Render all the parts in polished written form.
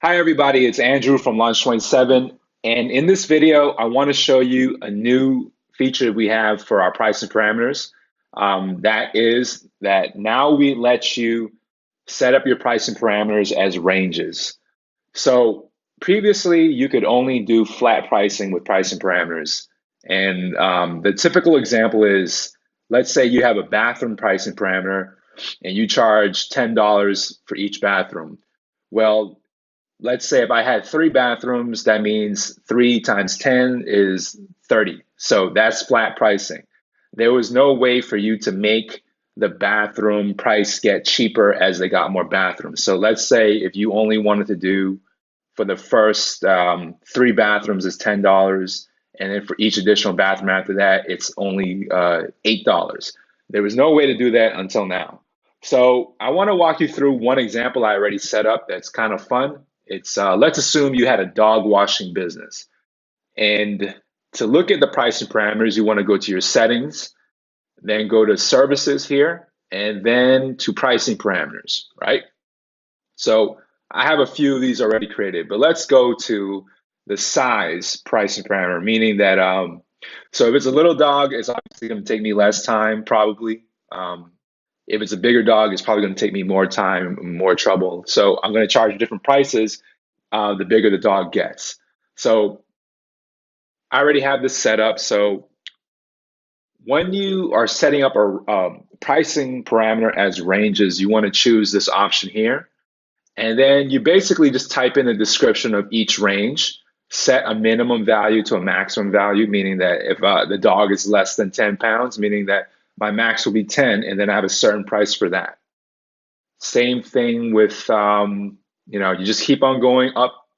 Hi everybody, it's Andrew from Launch 27, and in this video I want to show you a new feature we have for our pricing parameters. That is that now we let you set up your pricing parameters as ranges. So previously you could only do flat pricing with pricing parameters, and the typical example is, let's say you have a bathroom pricing parameter and you charge $10 for each bathroom. Well, let's say if I had three bathrooms, that means 3 times 10 is 30. So that's flat pricing. There was no way for you to make the bathroom price get cheaper as they got more bathrooms. So let's say if you only wanted to do for the first three bathrooms is $10, and then for each additional bathroom after that, it's only $8. There was no way to do that until now. So I want to walk you through one example I already set up that's kind of fun. It's let's assume you had a dog washing business. And to look at the pricing parameters, you want to go to your settings, then go to services here, and then to pricing parameters, right? So I have a few of these already created, but let's go to the size pricing parameter, meaning that so if it's a little dog, it's obviously going to take me less time, probably. If it's a bigger dog, it's probably going to take me more time, more trouble. So I'm going to charge different prices the bigger the dog gets. So I already have this set up. So when you are setting up a pricing parameter as ranges, you want to choose this option here. And then you basically just type in the description of each range, set a minimum value to a maximum value, meaning that if the dog is less than 10 pounds, meaning that my max will be 10, and then I have a certain price for that. Same thing with, you just keep on going up,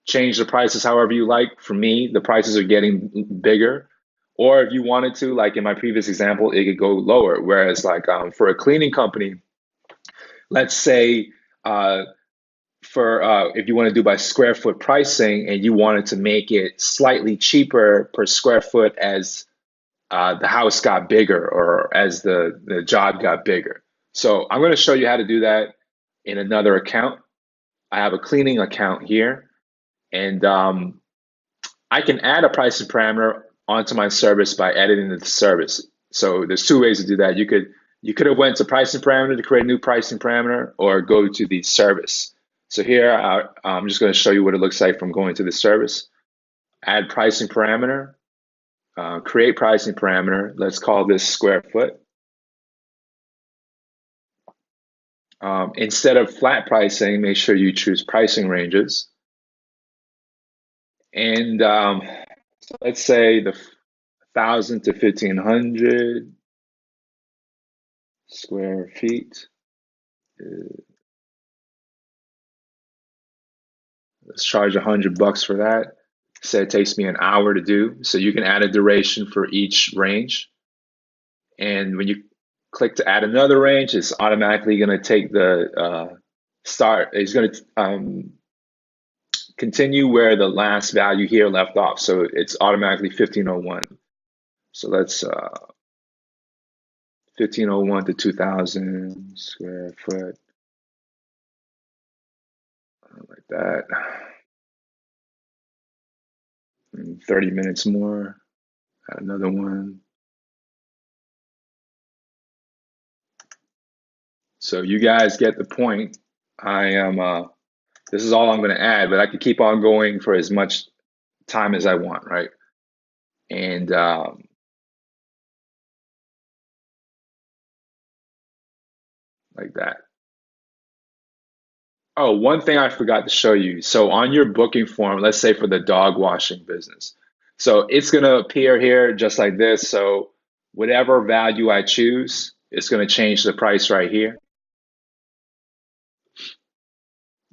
change the prices however you like. For me, the prices are getting bigger. Or if you wanted to, like in my previous example, it could go lower. Whereas, like for a cleaning company, let's say uh, for if you want to do by square foot pricing and you wanted to make it slightly cheaper per square foot as the house got bigger or as the job got bigger. So I'm going to show you how to do that in another account. I have a cleaning account here, and I can add a pricing parameter onto my service by editing the service. So there's two ways to do that. You could have went to pricing parameter to create a new pricing parameter, or go to the service. So here I'm just going to show you what it looks like from going to the service. Add pricing parameter, create pricing parameter. Let's call this square foot. Instead of flat pricing, make sure you choose pricing ranges. And so let's say the 1,000 to 1,500 square feet. Let's charge $100 for that. Say it takes me an hour to do. So you can add a duration for each range. And when you click to add another range, it's automatically going to take the start. It's going to continue where the last value here left off. So it's automatically 1501. So let's 1501 to 2,000 square foot, like that. And 30 minutes more. Add another one. So you guys get the point. I am this is all I'm going to add, but I could keep on going for as much time as I want, right? And like that. Oh, one thing I forgot to show you. So on your booking form, let's say for the dog washing business. So it's going to appear here just like this. So whatever value I choose, it's going to change the price right here,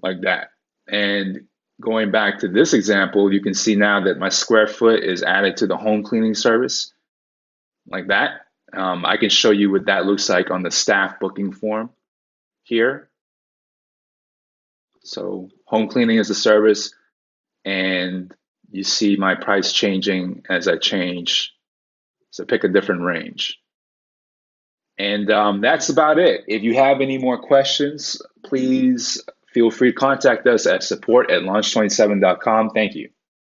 like that. And going back to this example, you can see now that my square foot is added to the home cleaning service, like that. I can show you what that looks like on the staff booking form here. So home cleaning is a service, and you see my price changing as I change. So pick a different range. And that's about it. If you have any more questions, please feel free to contact us at support@launch27.com. Thank you.